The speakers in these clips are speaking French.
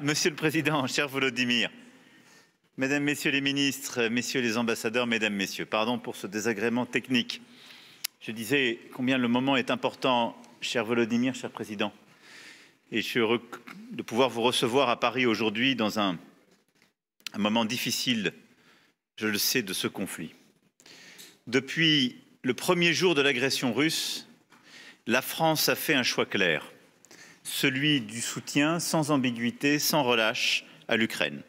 Monsieur le Président, cher Volodymyr, Mesdames, Messieurs les ministres, Messieurs les ambassadeurs, Mesdames, Messieurs, pardon pour ce désagrément technique. Je disais combien le moment est important, cher Volodymyr, cher Président, et je suis heureux de pouvoir vous recevoir à Paris aujourd'hui dans un moment difficile, je le sais, de ce conflit. Depuis le premier jour de l'agression russe, la France a fait un choix clair, celui du soutien sans ambiguïté, sans relâche à l'Ukraine.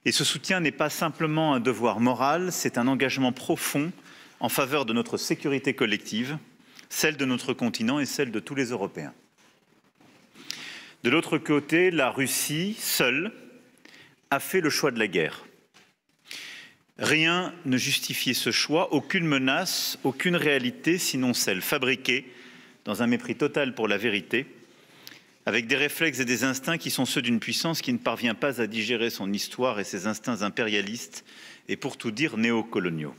Et ce soutien n'est pas simplement un devoir moral, c'est un engagement profond en faveur de notre sécurité collective, celle de notre continent et celle de tous les Européens. De l'autre côté, la Russie, seule, a fait le choix de la guerre. Rien ne justifiait ce choix, aucune menace, aucune réalité, sinon celle fabriquée dans un mépris total pour la vérité, avec des réflexes et des instincts qui sont ceux d'une puissance qui ne parvient pas à digérer son histoire et ses instincts impérialistes et pour tout dire néocoloniaux.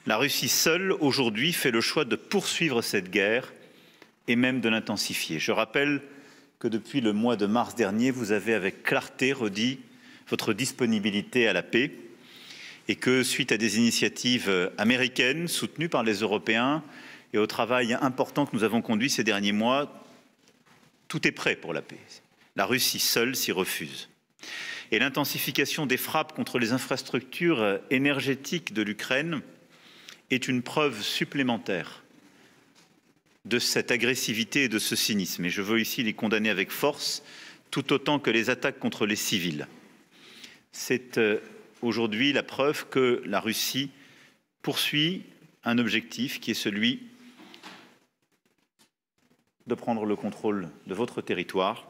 La Russie seule, aujourd'hui, fait le choix de poursuivre cette guerre et même de l'intensifier. Je rappelle que depuis le mois de mars dernier, vous avez avec clarté redit votre disponibilité à la paix et que, suite à des initiatives américaines soutenues par les Européens et au travail important que nous avons conduit ces derniers mois, tout est prêt pour la paix. La Russie seule s'y refuse. Et l'intensification des frappes contre les infrastructures énergétiques de l'Ukraine est une preuve supplémentaire de cette agressivité et de ce cynisme. Et je veux ici les condamner avec force, tout autant que les attaques contre les civils. C'est aujourd'hui la preuve que la Russie poursuit un objectif qui est celui de prendre le contrôle de votre territoire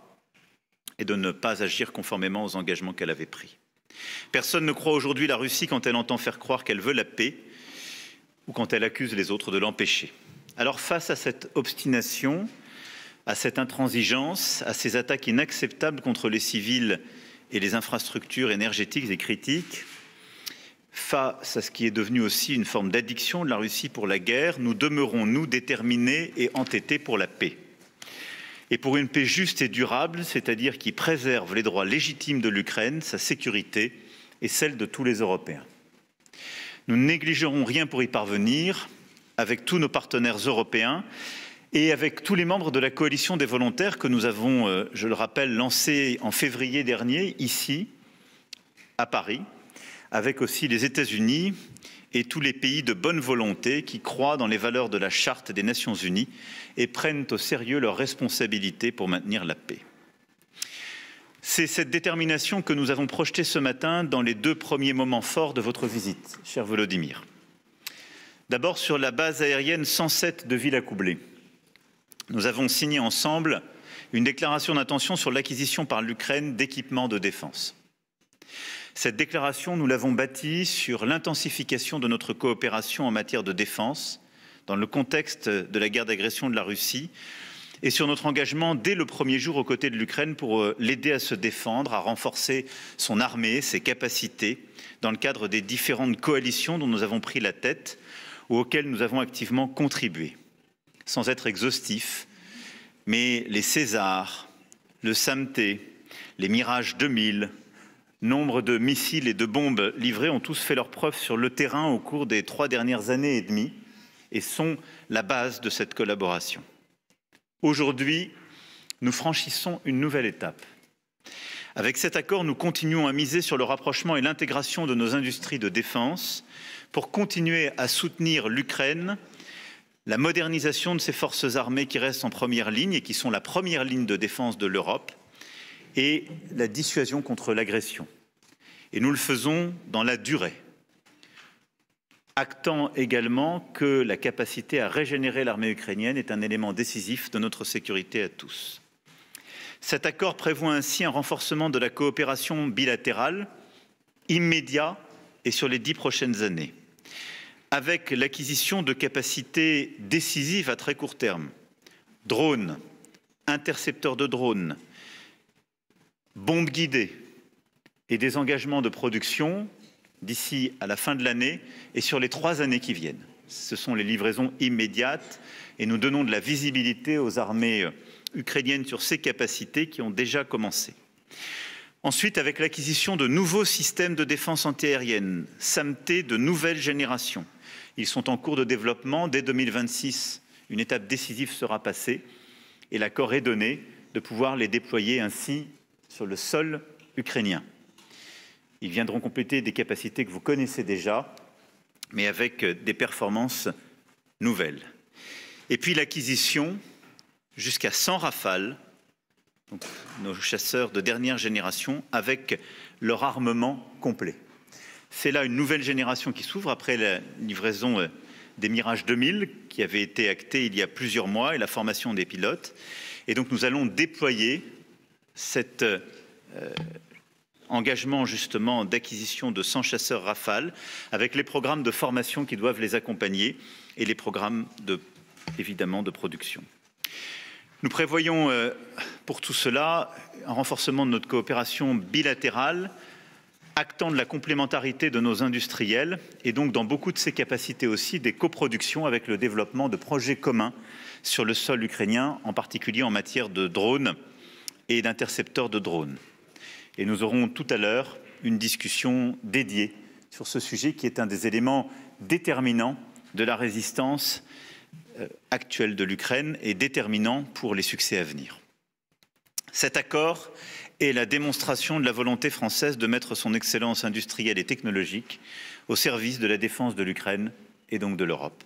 et de ne pas agir conformément aux engagements qu'elle avait pris. Personne ne croit aujourd'hui la Russie quand elle entend faire croire qu'elle veut la paix ou quand elle accuse les autres de l'empêcher. Alors face à cette obstination, à cette intransigeance, à ces attaques inacceptables contre les civils et les infrastructures énergétiques et critiques, face à ce qui est devenu aussi une forme d'addiction de la Russie pour la guerre, nous demeurons, nous, déterminés et entêtés pour la paix. Et pour une paix juste et durable, c'est-à-dire qui préserve les droits légitimes de l'Ukraine, sa sécurité et celle de tous les Européens. Nous ne négligerons rien pour y parvenir, avec tous nos partenaires européens et avec tous les membres de la coalition des volontaires que nous avons, je le rappelle, lancée en février dernier, ici, à Paris, avec aussi les États-Unis et tous les pays de bonne volonté qui croient dans les valeurs de la Charte des Nations Unies et prennent au sérieux leurs responsabilités pour maintenir la paix. C'est cette détermination que nous avons projetée ce matin dans les 2 premiers moments forts de votre visite, cher Volodymyr. D'abord, sur la base aérienne 107 de Villacoublay, nous avons signé ensemble une déclaration d'intention sur l'acquisition par l'Ukraine d'équipements de défense. Cette déclaration, nous l'avons bâtie sur l'intensification de notre coopération en matière de défense, dans le contexte de la guerre d'agression de la Russie, et sur notre engagement dès le premier jour aux côtés de l'Ukraine pour l'aider à se défendre, à renforcer son armée, ses capacités, dans le cadre des différentes coalitions dont nous avons pris la tête ou auxquelles nous avons activement contribué. Sans être exhaustif, mais les Césars, le SAMT, les Mirage 2000, nombre de missiles et de bombes livrés ont tous fait leurs preuves sur le terrain au cours des 3 dernières années et demie et sont la base de cette collaboration. Aujourd'hui, nous franchissons une nouvelle étape. Avec cet accord, nous continuons à miser sur le rapprochement et l'intégration de nos industries de défense pour continuer à soutenir l'Ukraine, la modernisation de ses forces armées qui restent en première ligne et qui sont la première ligne de défense de l'Europe, et la dissuasion contre l'agression. Et nous le faisons dans la durée, actant également que la capacité à régénérer l'armée ukrainienne est un élément décisif de notre sécurité à tous. Cet accord prévoit ainsi un renforcement de la coopération bilatérale immédiat et sur les 10 prochaines années, avec l'acquisition de capacités décisives à très court terme, drones, intercepteurs de drones, bombes guidées et des engagements de production d'ici à la fin de l'année et sur les 3 années qui viennent. Ce sont les livraisons immédiates et nous donnons de la visibilité aux armées ukrainiennes sur ces capacités qui ont déjà commencé. Ensuite, avec l'acquisition de nouveaux systèmes de défense antiaérienne, SAMT de nouvelle génération. Ils sont en cours de développement. Dès 2026, une étape décisive sera passée et l'accord est donné de pouvoir les déployer ainsi sur le sol ukrainien. Ils viendront compléter des capacités que vous connaissez déjà, mais avec des performances nouvelles. Et puis l'acquisition jusqu'à 100 Rafales, donc nos chasseurs de dernière génération, avec leur armement complet. C'est là une nouvelle génération qui s'ouvre après la livraison des Mirage 2000, qui avait été actée il y a plusieurs mois, et la formation des pilotes. Et donc nous allons déployer cet engagement justement d'acquisition de 100 chasseurs Rafale, avec les programmes de formation qui doivent les accompagner et les programmes évidemment de production. Nous prévoyons pour tout cela un renforcement de notre coopération bilatérale, actant de la complémentarité de nos industriels et donc dans beaucoup de ces capacités aussi des coproductions avec le développement de projets communs sur le sol ukrainien, en particulier en matière de drones et d'intercepteurs de drones. Et nous aurons tout à l'heure une discussion dédiée sur ce sujet qui est un des éléments déterminants de la résistance actuelle de l'Ukraine et déterminant pour les succès à venir. Cet accord est la démonstration de la volonté française de mettre son excellence industrielle et technologique au service de la défense de l'Ukraine et donc de l'Europe.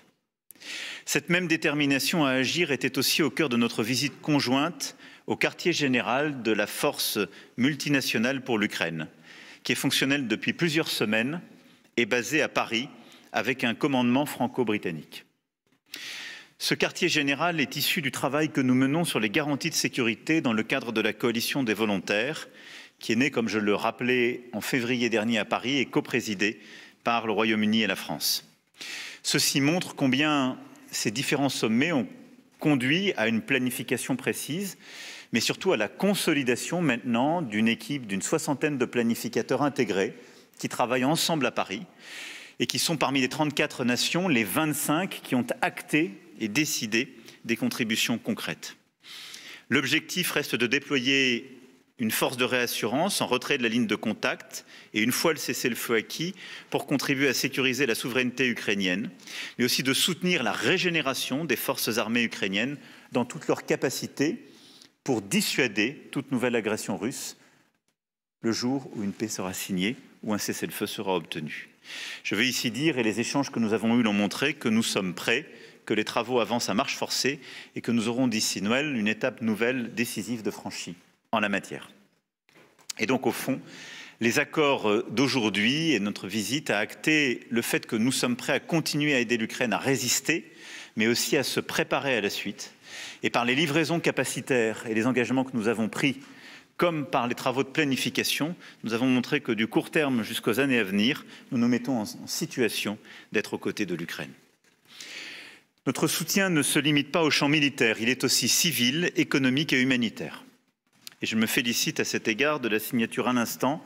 Cette même détermination à agir était aussi au cœur de notre visite conjointe au quartier général de la force multinationale pour l'Ukraine, qui est fonctionnelle depuis plusieurs semaines et basée à Paris avec un commandement franco-britannique. Ce quartier général est issu du travail que nous menons sur les garanties de sécurité dans le cadre de la coalition des volontaires, qui est née, comme je le rappelais, en février dernier à Paris et coprésidée par le Royaume-Uni et la France. Ceci montre combien ces différents sommets ont conduit à une planification précise, mais surtout à la consolidation maintenant d'une équipe d'une 60aine de planificateurs intégrés qui travaillent ensemble à Paris et qui sont parmi les 34 nations, les 25 qui ont acté et décidé des contributions concrètes. L'objectif reste de déployer une force de réassurance en retrait de la ligne de contact et une fois le cessez-le-feu acquis pour contribuer à sécuriser la souveraineté ukrainienne, mais aussi de soutenir la régénération des forces armées ukrainiennes dans toutes leurs capacités pour dissuader toute nouvelle agression russe le jour où une paix sera signée ou un cessez-le-feu sera obtenu. Je veux ici dire, et les échanges que nous avons eus l'ont montré, que nous sommes prêts, que les travaux avancent à marche forcée et que nous aurons d'ici Noël une étape nouvelle décisive de franchie en la matière. Et donc au fond, les accords d'aujourd'hui et notre visite a acté le fait que nous sommes prêts à continuer à aider l'Ukraine à résister, mais aussi à se préparer à la suite. Et par les livraisons capacitaires et les engagements que nous avons pris, comme par les travaux de planification, nous avons montré que du court terme jusqu'aux années à venir, nous nous mettons en situation d'être aux côtés de l'Ukraine. Notre soutien ne se limite pas au champ militaire, il est aussi civil, économique et humanitaire. Et je me félicite à cet égard de la signature à l'instant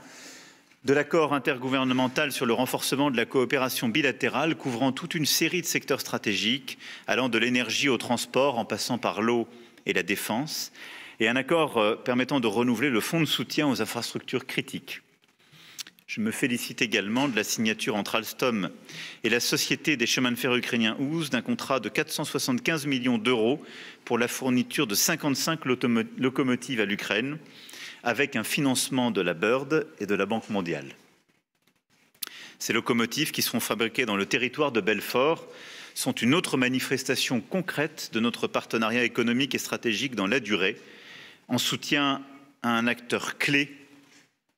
de l'accord intergouvernemental sur le renforcement de la coopération bilatérale couvrant toute une série de secteurs stratégiques, allant de l'énergie au transport en passant par l'eau et la défense, et un accord permettant de renouveler le fonds de soutien aux infrastructures critiques. Je me félicite également de la signature entre Alstom et la Société des chemins de fer ukrainiens OUZ d'un contrat de 475 millions d'euros pour la fourniture de 55 locomotives à l'Ukraine, avec un financement de la BIRD et de la Banque mondiale. Ces locomotives, qui seront fabriquées dans le territoire de Belfort, sont une autre manifestation concrète de notre partenariat économique et stratégique dans la durée, en soutien à un acteur clé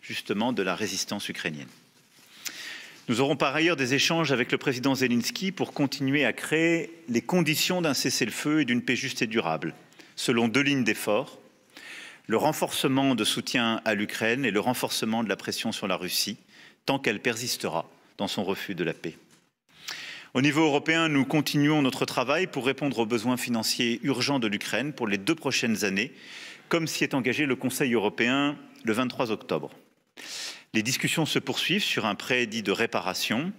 justement de la résistance ukrainienne. Nous aurons par ailleurs des échanges avec le président Zelensky pour continuer à créer les conditions d'un cessez-le-feu et d'une paix juste et durable, selon deux lignes d'effort, le renforcement de soutien à l'Ukraine et le renforcement de la pression sur la Russie, tant qu'elle persistera dans son refus de la paix. Au niveau européen, nous continuons notre travail pour répondre aux besoins financiers urgents de l'Ukraine pour les 2 prochaines années, comme s'y est engagé le Conseil européen le 23 octobre. Les discussions se poursuivent sur un prêt dit de réparation.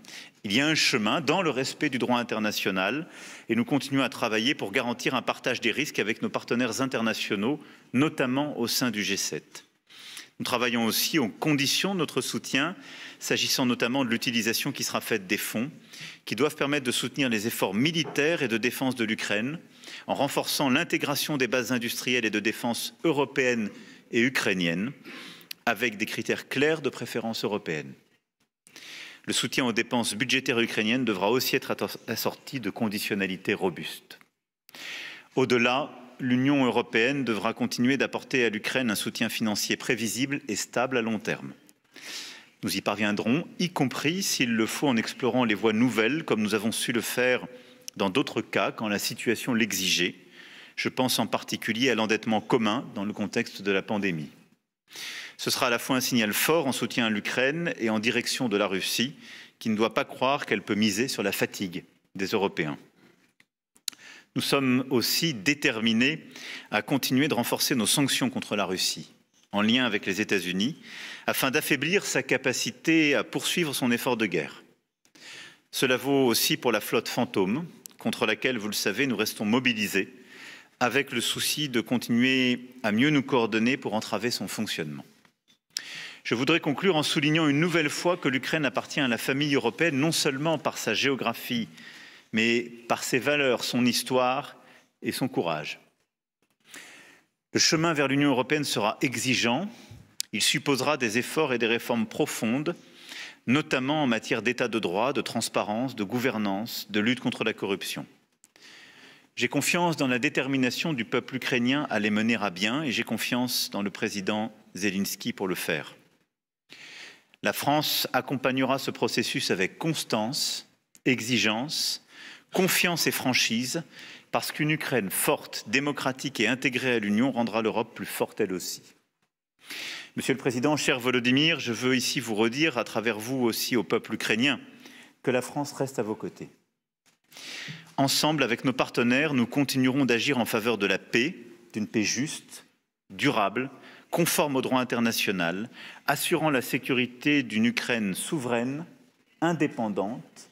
Il y a un chemin dans le respect du droit international et nous continuons à travailler pour garantir un partage des risques avec nos partenaires internationaux, notamment au sein du G7. Nous travaillons aussi aux conditions de notre soutien, s'agissant notamment de l'utilisation qui sera faite des fonds, qui doivent permettre de soutenir les efforts militaires et de défense de l'Ukraine, en renforçant l'intégration des bases industrielles et de défense européennes et ukrainiennes, avec des critères clairs de préférence européenne. Le soutien aux dépenses budgétaires ukrainiennes devra aussi être assorti de conditionnalités robustes. Au-delà, l'Union européenne devra continuer d'apporter à l'Ukraine un soutien financier prévisible et stable à long terme. Nous y parviendrons, y compris s'il le faut en explorant les voies nouvelles, comme nous avons su le faire dans d'autres cas quand la situation l'exigeait. Je pense en particulier à l'endettement commun dans le contexte de la pandémie. Ce sera à la fois un signal fort en soutien à l'Ukraine et en direction de la Russie, qui ne doit pas croire qu'elle peut miser sur la fatigue des Européens. Nous sommes aussi déterminés à continuer de renforcer nos sanctions contre la Russie, en lien avec les États-Unis, afin d'affaiblir sa capacité à poursuivre son effort de guerre. Cela vaut aussi pour la flotte fantôme, contre laquelle, vous le savez, nous restons mobilisés, avec le souci de continuer à mieux nous coordonner pour entraver son fonctionnement. Je voudrais conclure en soulignant une nouvelle fois que l'Ukraine appartient à la famille européenne, non seulement par sa géographie, mais par ses valeurs, son histoire et son courage. Le chemin vers l'Union européenne sera exigeant. Il supposera des efforts et des réformes profondes, notamment en matière d'état de droit, de transparence, de gouvernance, de lutte contre la corruption. J'ai confiance dans la détermination du peuple ukrainien à les mener à bien et j'ai confiance dans le président Zelensky pour le faire. La France accompagnera ce processus avec constance, exigence, confiance et franchise, parce qu'une Ukraine forte, démocratique et intégrée à l'Union rendra l'Europe plus forte elle aussi. Monsieur le Président, cher Volodymyr, je veux ici vous redire, à travers vous aussi au peuple ukrainien, que la France reste à vos côtés. Ensemble, avec nos partenaires, nous continuerons d'agir en faveur de la paix, d'une paix juste, durable, conforme au droit international, assurant la sécurité d'une Ukraine souveraine, indépendante,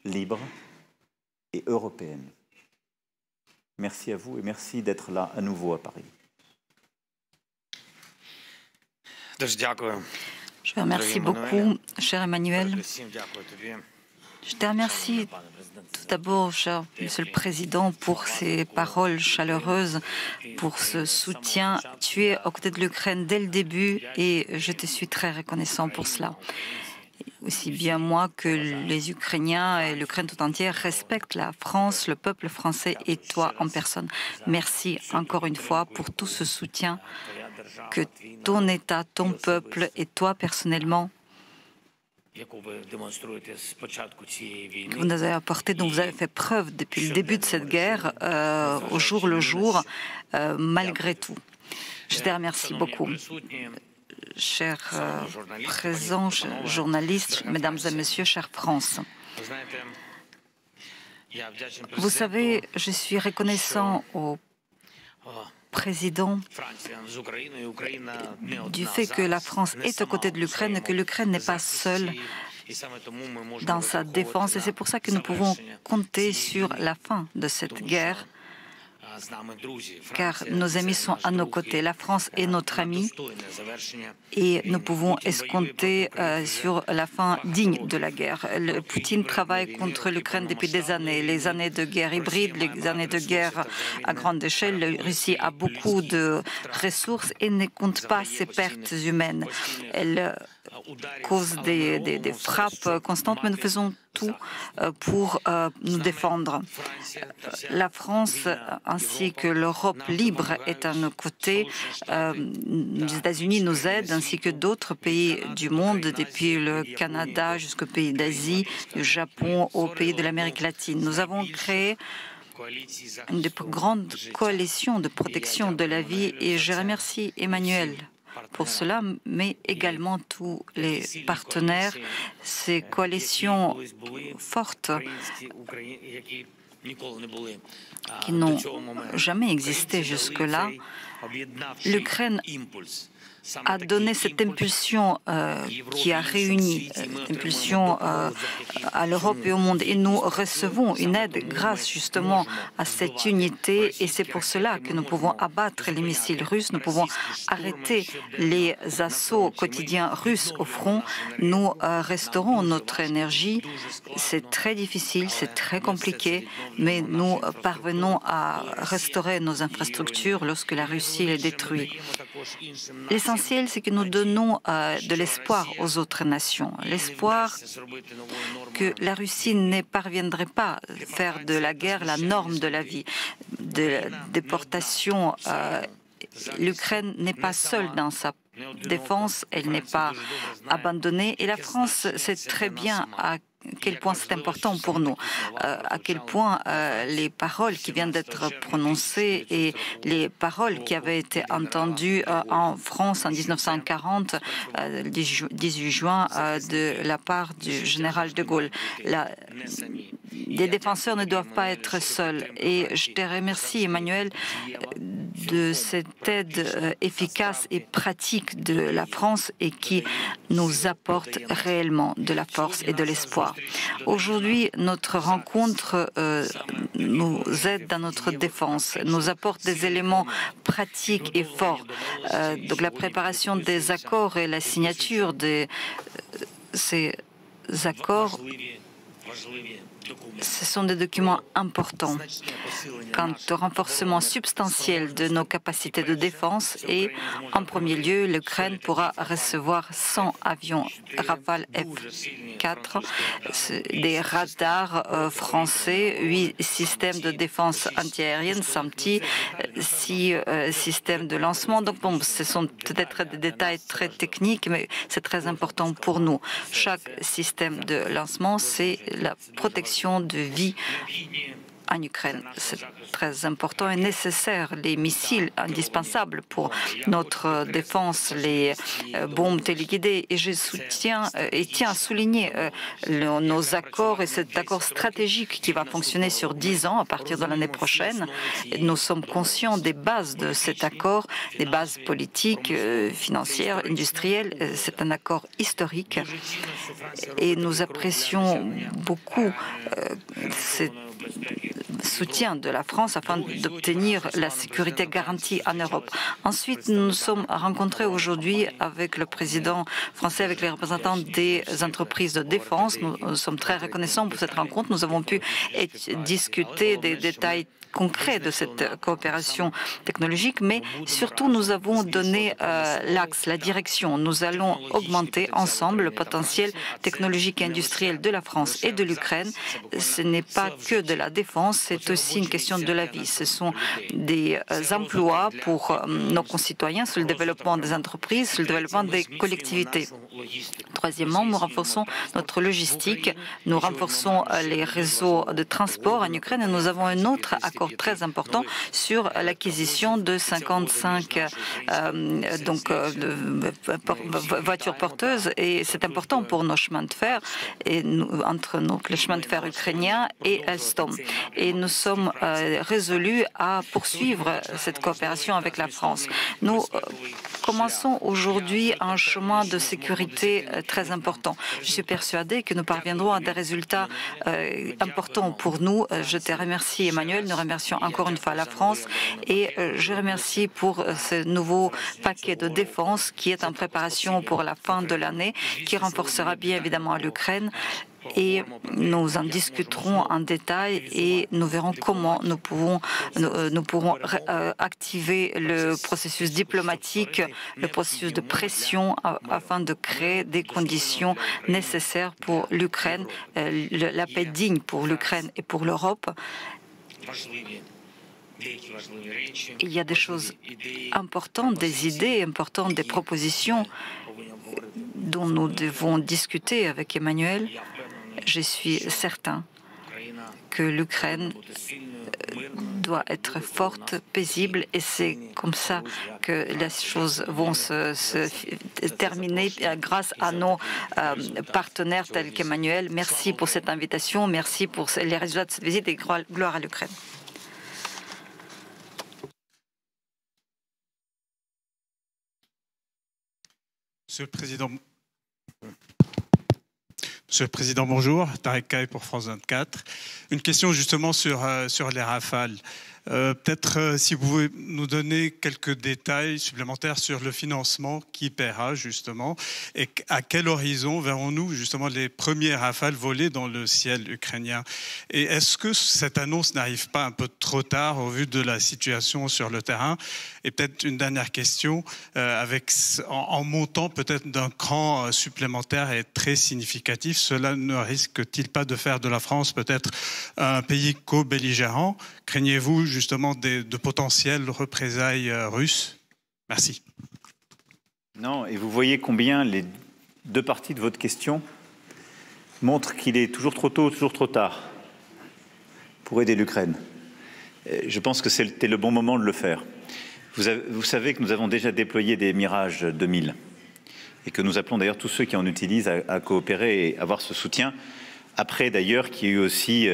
libre et européenne. Merci à vous et merci d'être là à nouveau à Paris. Je vous remercie beaucoup, cher Emmanuel. Je te remercie tout d'abord, cher Monsieur le Président, pour ces paroles chaleureuses, pour ce soutien. Tu es aux côtés de l'Ukraine dès le début et je te suis très reconnaissant pour cela. Aussi bien moi que les Ukrainiens et l'Ukraine tout entière respectent la France, le peuple français et toi en personne. Merci encore une fois pour tout ce soutien que ton État, ton peuple et toi personnellement que vous nous avez apporté, dont vous avez fait preuve depuis le début de cette guerre, au jour le jour, malgré tout. Je te remercie beaucoup. Chers présents, journalistes, mesdames et messieurs, chère France. Vous savez, je suis reconnaissant au président du fait que la France est aux côtés de l'Ukraine et que l'Ukraine n'est pas seule dans sa défense. Et c'est pour ça que nous pouvons compter sur la fin de cette guerre, car nos amis sont à nos côtés. La France est notre amie et nous pouvons escompter sur la fin digne de la guerre. Poutine travaille contre l'Ukraine depuis des années. Les années de guerre hybride, les années de guerre à grande échelle. La Russie a beaucoup de ressources et ne compte pas ses pertes humaines. Elle cause des frappes constantes, mais nous faisons tout pour nous défendre. La France ainsi que l'Europe libre est à nos côtés. Les États-Unis nous aident ainsi que d'autres pays du monde, depuis le Canada jusqu'aux pays d'Asie, du Japon aux pays de l'Amérique latine. Nous avons créé une des plus grandes coalitions de protection de la vie et je remercie Emmanuel pour cela, mais également tous les partenaires, ces coalitions fortes qui n'ont jamais existé jusque-là, L'Ukraine a donné cette impulsion qui a réuni impulsion à l'Europe et au monde. Et nous recevons une aide grâce justement à cette unité. Et c'est pour cela que nous pouvons abattre les missiles russes, nous pouvons arrêter les assauts quotidiens russes au front. Nous restaurons notre énergie. C'est très difficile, c'est très compliqué, mais nous parvenons à restaurer nos infrastructures lorsque la Russie les détruit. L'essentiel, c'est que nous donnons de l'espoir aux autres nations. L'espoir que la Russie ne parviendrait pas à faire de la guerre la norme de la vie, de la déportation. L'Ukraine n'est pas seule dans sa défense, elle n'est pas abandonnée. Et la France sait très bien à quel point c'est important pour nous, à quel point les paroles qui viennent d'être prononcées et les paroles qui avaient été entendues en France en 1940, le 18 juin, de la part du général de Gaulle. Les défenseurs ne doivent pas être seuls. Et je te remercie, Emmanuel, de cette aide efficace et pratique de la France et qui nous apporte réellement de la force et de l'espoir. Aujourd'hui, notre rencontre nous aide dans notre défense, nous apporte des éléments pratiques et forts. Donc la préparation des accords et la signature de ces accords, ce sont des documents importants quant au renforcement substantiel de nos capacités de défense et, en premier lieu, l'Ukraine pourra recevoir 100 avions Rafale F-4, des radars français, 8 systèmes de défense antiaérienne, SAMTI, 6 systèmes de lancement. Donc, bon, ce sont peut-être des détails très techniques, mais c'est très important pour nous. Chaque système de lancement, c'est la protection de vie en Ukraine. C'est très important et nécessaire. Les missiles indispensables pour notre défense, les bombes téléguidées. Et je soutiens et tiens à souligner nos accords et cet accord stratégique qui va fonctionner sur 10 ans à partir de l'année prochaine. Nous sommes conscients des bases de cet accord, des bases politiques, financières, industrielles. C'est un accord historique et nous apprécions beaucoup cette soutien de la France afin d'obtenir la sécurité garantie en Europe. Ensuite, nous nous sommes rencontrés aujourd'hui avec le président français, avec les représentants des entreprises de défense. Nous sommes très reconnaissants pour cette rencontre. Nous avons pu discuter des détails concret de cette coopération technologique, mais surtout nous avons donné l'axe, la direction. Nous allons augmenter ensemble le potentiel technologique et industriel de la France et de l'Ukraine. Ce n'est pas que de la défense, c'est aussi une question de la vie. Ce sont des emplois pour nos concitoyens, sur le développement des entreprises, sur le développement des collectivités. Troisièmement, nous renforçons notre logistique, nous renforçons les réseaux de transport en Ukraine et nous avons un autre accord très important sur l'acquisition de 55 voitures porteuses et c'est important pour nos chemins de fer et entre les chemins de fer ukrainiens et Alstom. Et nous sommes résolus à poursuivre cette coopération avec la France. Nous commençons aujourd'hui un chemin de sécurité très important. Je suis persuadée que nous parviendrons à des résultats importants pour nous. Je te remercie, Emmanuel. Nous remercions encore une fois la France et je remercie pour ce nouveau paquet de défense qui est en préparation pour la fin de l'année, qui renforcera bien évidemment l'Ukraine. Et nous en discuterons en détail et nous verrons comment nous pourrons activer le processus diplomatique, le processus de pression afin de créer des conditions nécessaires pour l'Ukraine, la paix digne pour l'Ukraine et pour l'Europe. Il y a des choses importantes, des idées importantes, des propositions dont nous devons discuter avec Emmanuel. Je suis certain que l'Ukraine doit être forte, paisible, et c'est comme ça que les choses vont se terminer grâce à nos partenaires tels qu'Emmanuel. Merci pour cette invitation, merci pour les résultats de cette visite et gloire à l'Ukraine. Monsieur le Président, bonjour. Tarek Kaye pour France 24. Une question justement sur les Rafales. Peut-être si vous pouvez nous donner quelques détails supplémentaires sur le financement qui paiera justement et à quel horizon verrons-nous justement les premiers Rafales voler dans le ciel ukrainien. Et est-ce que cette annonce n'arrive pas un peu trop tard au vu de la situation sur le terrain? Et peut-être une dernière question, en montant peut-être d'un cran supplémentaire et très significatif, cela ne risque-t-il pas de faire de la France peut-être un pays co-belligérant? Craignez-vous justement de potentielles représailles russes? Merci. Non, et vous voyez combien les deux parties de votre question montrent qu'il est toujours trop tôt, toujours trop tard pour aider l'Ukraine. Je pense que c'était le bon moment de le faire. Vous savez que nous avons déjà déployé des Mirage 2000 et que nous appelons d'ailleurs tous ceux qui en utilisent à coopérer et avoir ce soutien. Après d'ailleurs qu'il y ait eu aussi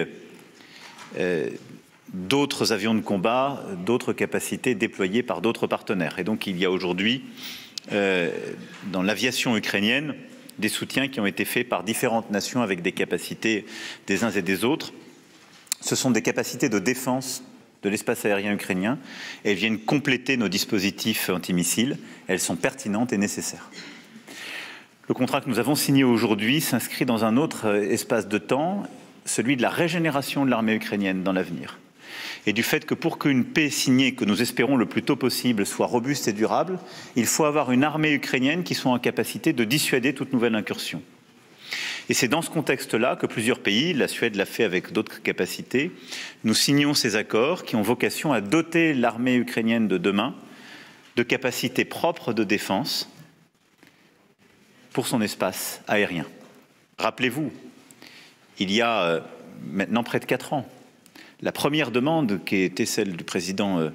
d'autres avions de combat, d'autres capacités déployées par d'autres partenaires. Et donc il y a aujourd'hui dans l'aviation ukrainienne des soutiens qui ont été faits par différentes nations avec des capacités des uns et des autres. Ce sont des capacités de défense de l'espace aérien ukrainien. Elles viennent compléter nos dispositifs antimissiles. Elles sont pertinentes et nécessaires. Le contrat que nous avons signé aujourd'hui s'inscrit dans un autre espace de temps, celui de la régénération de l'armée ukrainienne dans l'avenir. Et du fait que pour qu'une paix signée, que nous espérons le plus tôt possible, soit robuste et durable, il faut avoir une armée ukrainienne qui soit en capacité de dissuader toute nouvelle incursion. Et c'est dans ce contexte-là que plusieurs pays, la Suède l'a fait avec d'autres capacités, nous signons ces accords qui ont vocation à doter l'armée ukrainienne de demain de capacités propres de défense pour son espace aérien. Rappelez-vous, il y a maintenant près de 4 ans, la première demande qui était celle du président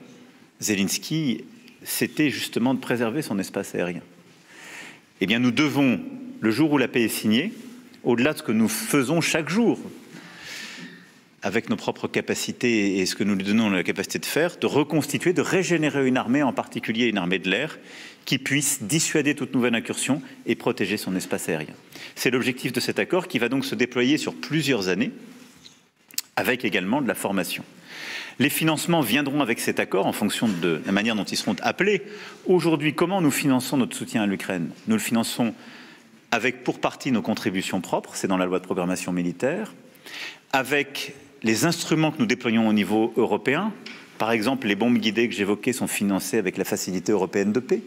Zelensky, c'était justement de préserver son espace aérien. Eh bien, nous devons, le jour où la paix est signée, au-delà de ce que nous faisons chaque jour, avec nos propres capacités et ce que nous lui donnons la capacité de faire, de reconstituer, de régénérer une armée, en particulier une armée de l'air, qui puisse dissuader toute nouvelle incursion et protéger son espace aérien. C'est l'objectif de cet accord qui va donc se déployer sur plusieurs années, avec également de la formation. Les financements viendront avec cet accord en fonction de la manière dont ils seront appelés. Aujourd'hui, comment nous finançons notre soutien à l'Ukraine? Nous le finançons avec pour partie nos contributions propres, c'est dans la loi de programmation militaire, avec les instruments que nous déployons au niveau européen. Par exemple, les bombes guidées que j'évoquais sont financées avec la Facilité européenne de paix.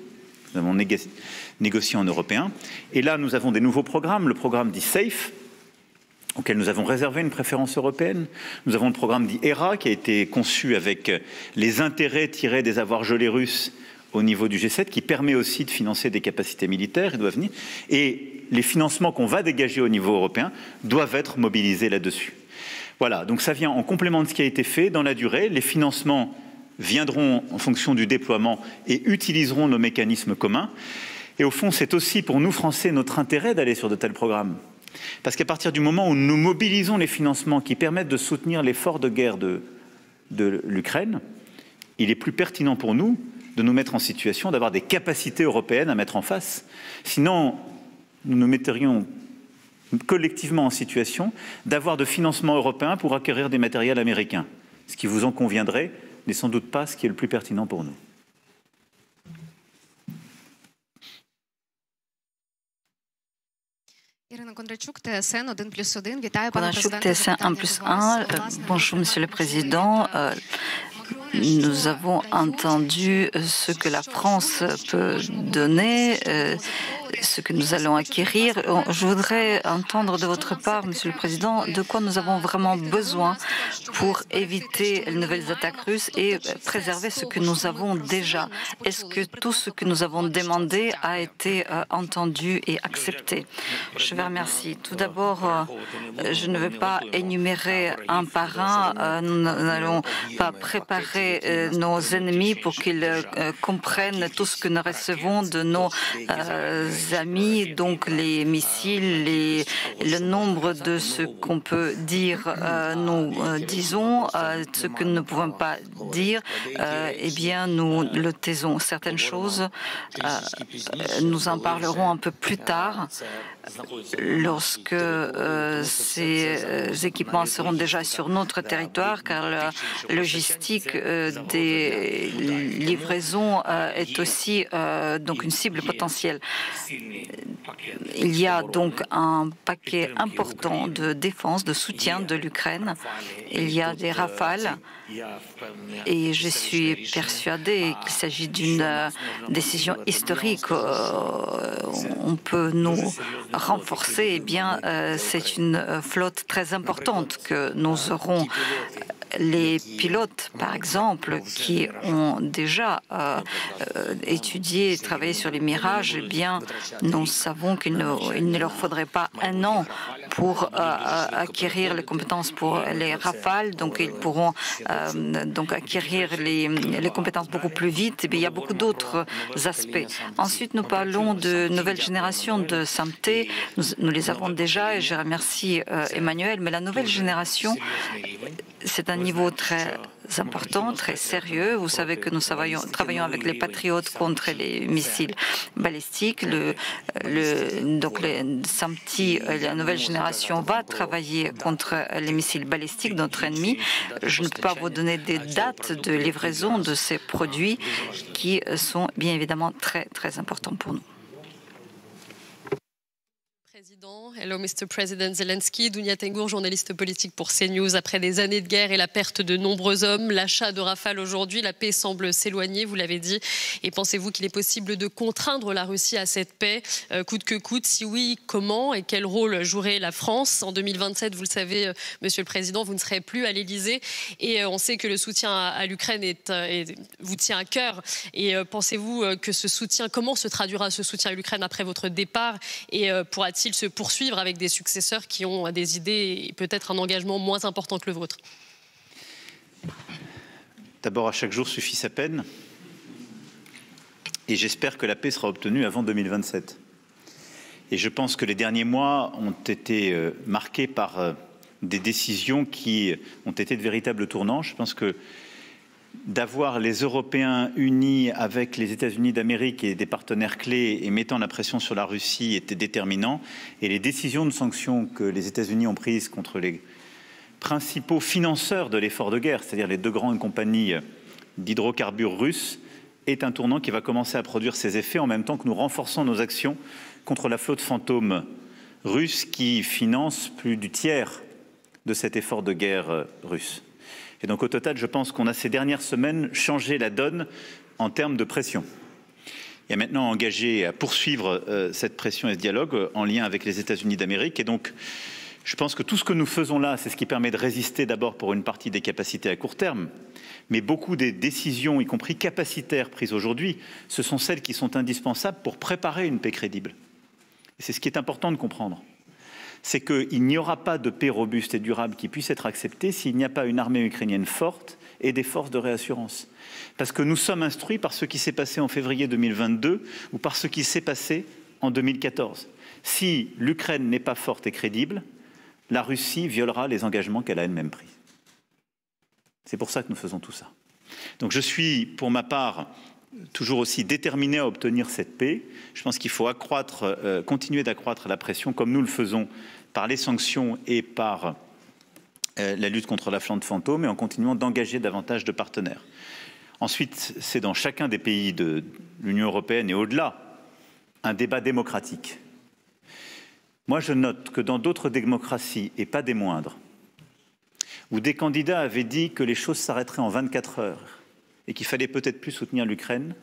Nous avons négocié en européen. Et là, nous avons des nouveaux programmes, le programme dit SAFE, auquel nous avons réservé une préférence européenne. Nous avons le programme dit ERA, qui a été conçu avec les intérêts tirés des avoirs gelés russes au niveau du G7, qui permet aussi de financer des capacités militaires et doit venir. Et les financements qu'on va dégager au niveau européen doivent être mobilisés là-dessus. Voilà, donc ça vient en complément de ce qui a été fait dans la durée. Les financements viendront en fonction du déploiement et utiliseront nos mécanismes communs. Et au fond, c'est aussi pour nous, Français, notre intérêt d'aller sur de tels programmes. Parce qu'à partir du moment où nous mobilisons les financements qui permettent de soutenir l'effort de guerre de l'Ukraine, il est plus pertinent pour nous de nous mettre en situation d'avoir des capacités européennes à mettre en face. Sinon, nous nous mettrions collectivement en situation d'avoir de financements européens pour acquérir des matériels américains. Ce qui vous en conviendrait n'est sans doute pas ce qui est le plus pertinent pour nous. Kondratiuk, TSN 1+1. Kondratiuk, TSN 1+1. Bonjour, Monsieur le Président. Nous avons entendu ce que la France peut donner, ce que nous allons acquérir. Je voudrais entendre de votre part, Monsieur le Président, de quoi nous avons vraiment besoin pour éviter les nouvelles attaques russes et préserver ce que nous avons déjà. Est-ce que tout ce que nous avons demandé a été entendu et accepté? Je vous remercie. Tout d'abord, je ne vais pas énumérer un par un. Nous n'allons pas préparer nos ennemis pour qu'ils comprennent tout ce que nous recevons de nos amis, donc les missiles, le nombre de ce qu'on peut dire, nous disons, ce que nous ne pouvons pas dire, eh bien nous le taisons. Certaines choses, nous en parlerons un peu plus tard, lorsque ces équipements seront déjà sur notre territoire, car la logistique des livraisons est aussi donc une cible potentielle. Il y a donc un paquet important de défense, de soutien de l'Ukraine. Il y a des rafales et je suis persuadée qu'il s'agit d'une décision historique. On peut nous renforcer. Eh bien, c'est une flotte très importante que nous aurons. Les pilotes, par exemple, qui ont déjà étudié et travaillé sur les Mirages, eh bien, nous savons qu'il ne leur faudrait pas un an pour acquérir les compétences pour les Rafales, donc ils pourront donc acquérir les compétences beaucoup plus vite. Et bien, il y a beaucoup d'autres aspects. Ensuite, nous parlons de nouvelle génération de SAMP-T. Nous les avons déjà et je remercie Emmanuel, mais la nouvelle génération, c'est un niveau très important, très sérieux. Vous savez que nous travaillons avec les Patriotes contre les missiles balistiques. Donc les SAMP-T, la nouvelle génération, va travailler contre les missiles balistiques, notre ennemi. Je ne peux pas vous donner des dates de livraison de ces produits qui sont bien évidemment très, très importants pour nous. Hello, Mr. President Zelensky. Dounia Tengour, journaliste politique pour CNews. Après des années de guerre et la perte de nombreux hommes, l'achat de Rafale aujourd'hui, la paix semble s'éloigner, vous l'avez dit. Et pensez-vous qu'il est possible de contraindre la Russie à cette paix, coûte que coûte? Si oui, comment et quel rôle jouerait la France? En 2027, vous le savez, Monsieur le Président, vous ne serez plus à l'Élysée. Et on sait que le soutien à l'Ukraine vous tient à cœur. Et pensez-vous que ce soutien, comment se traduira ce soutien à l'Ukraine après votre départ? Et pourra-t-il se poursuivre avec des successeurs qui ont des idées et peut-être un engagement moins important que le vôtre? D'abord, à chaque jour suffit sa peine. Et j'espère que la paix sera obtenue avant 2027. Et je pense que les derniers mois ont été marqués par des décisions qui ont été de véritables tournants. Je pense que d'avoir les Européens unis avec les États-Unis d'Amérique et des partenaires clés et mettant la pression sur la Russie était déterminant. Et les décisions de sanctions que les États-Unis ont prises contre les principaux financeurs de l'effort de guerre, c'est-à-dire les deux grandes compagnies d'hydrocarbures russes, est un tournant qui va commencer à produire ses effets en même temps que nous renforçons nos actions contre la flotte fantôme russe qui finance plus du tiers de cet effort de guerre russe. Et donc au total, je pense qu'on a ces dernières semaines changé la donne en termes de pression. Il y a maintenant engagé à poursuivre cette pression et ce dialogue en lien avec les États-Unis d'Amérique. Et donc, je pense que tout ce que nous faisons là, c'est ce qui permet de résister d'abord pour une partie des capacités à court terme. Mais beaucoup des décisions, y compris capacitaires, prises aujourd'hui, ce sont celles qui sont indispensables pour préparer une paix crédible. Et c'est ce qui est important de comprendre. C'est qu'il n'y aura pas de paix robuste et durable qui puisse être acceptée s'il n'y a pas une armée ukrainienne forte et des forces de réassurance. Parce que nous sommes instruits par ce qui s'est passé en février 2022 ou par ce qui s'est passé en 2014. Si l'Ukraine n'est pas forte et crédible, la Russie violera les engagements qu'elle a elle-même pris. C'est pour ça que nous faisons tout ça. Donc je suis, pour ma part, toujours aussi déterminé à obtenir cette paix. Je pense qu'il faut continuer d'accroître la pression, comme nous le faisons par les sanctions et par la lutte contre la flotte fantôme, et en continuant d'engager davantage de partenaires. Ensuite, c'est dans chacun des pays de l'Union européenne et au-delà, un débat démocratique. Moi, je note que dans d'autres démocraties, et pas des moindres, où des candidats avaient dit que les choses s'arrêteraient en 24 heures, et qu'il fallait peut-être plus soutenir l'Ukraine,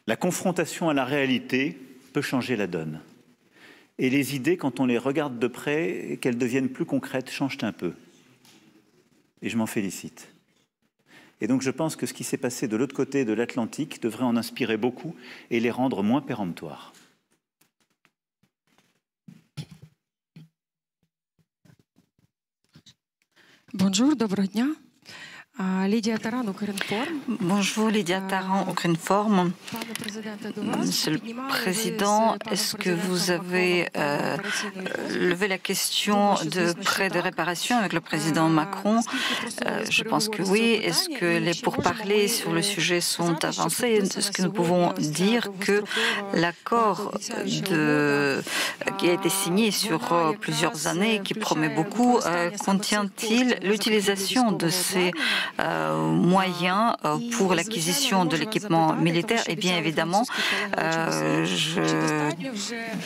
la confrontation à la réalité peut changer la donne. Et les idées, quand on les regarde de près, qu'elles deviennent plus concrètes, changent un peu. Et je m'en félicite. Et donc je pense que ce qui s'est passé de l'autre côté de l'Atlantique devrait en inspirer beaucoup et les rendre moins péremptoires. Bonjour, доброго дня. Bonjour, Lydia Tarrant, Ukrinform. Monsieur le Président, est-ce que vous avez levé la question de prêts de réparation avec le président Macron? Je pense que oui. Est-ce que les pourparlers sur le sujet sont avancés? Est-ce que nous pouvons dire que l'accord qui a été signé sur plusieurs années, qui promet beaucoup, contient-il l'utilisation de ces moyens pour l'acquisition de l'équipement militaire? Et bien évidemment, je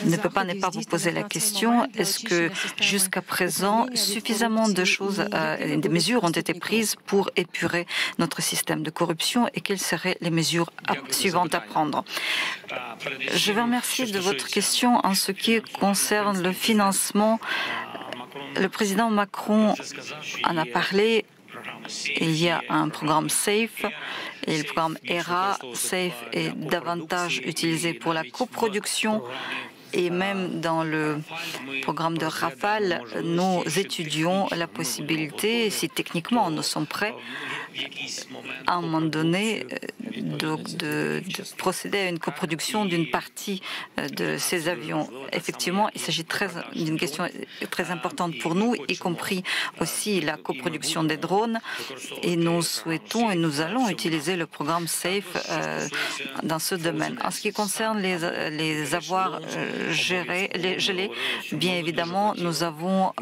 ne peux pas ne pas vous poser la question. Est-ce que jusqu'à présent, suffisamment de choses, des mesures ont été prises pour épurer notre système de corruption, et quelles seraient les mesures suivantes à prendre? Je vous remercie de votre question. En ce qui concerne le financement, le président Macron en a parlé. Il y a un programme SAFE et le programme ERA. SAFE est davantage utilisé pour la coproduction, et même dans le programme de Rafale, nous étudions la possibilité, si techniquement nous sommes prêts, à un moment donné, de procéder à une coproduction d'une partie de ces avions. Effectivement, il s'agit d'une question très importante pour nous, y compris aussi la coproduction des drones, et nous souhaitons et nous allons utiliser le programme SAFE dans ce domaine. En ce qui concerne les avoirs gelés, bien évidemment, nous avons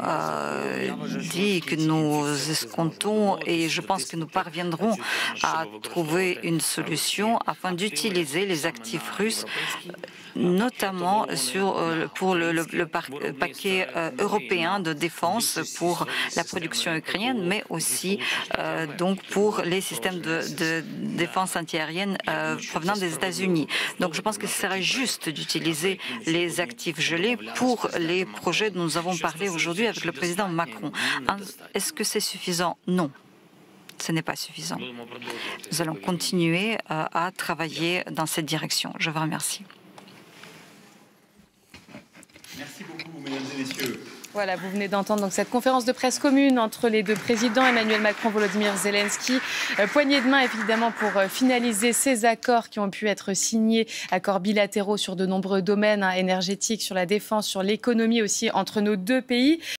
dit que nous escomptons, et je pense que nous parviendrons à trouver une solution afin d'utiliser les actifs russes, notamment pour le paquet européen de défense pour la production ukrainienne, mais aussi donc pour les systèmes de défense antiaérienne provenant des États-Unis. Donc je pense que ce serait juste d'utiliser les actifs gelés pour les projets dont nous avons parlé aujourd'hui avec le président Macron. Est-ce que c'est suffisant? Non. Ce n'est pas suffisant. Nous allons continuer à travailler dans cette direction. Je vous remercie. Merci beaucoup, mesdames et messieurs. Voilà, vous venez d'entendre donc cette conférence de presse commune entre les deux présidents, Emmanuel Macron, Volodymyr Zelensky. Poignée de main, évidemment, pour finaliser ces accords qui ont pu être signés, accords bilatéraux sur de nombreux domaines énergétiques, sur la défense, sur l'économie aussi, entre nos deux pays.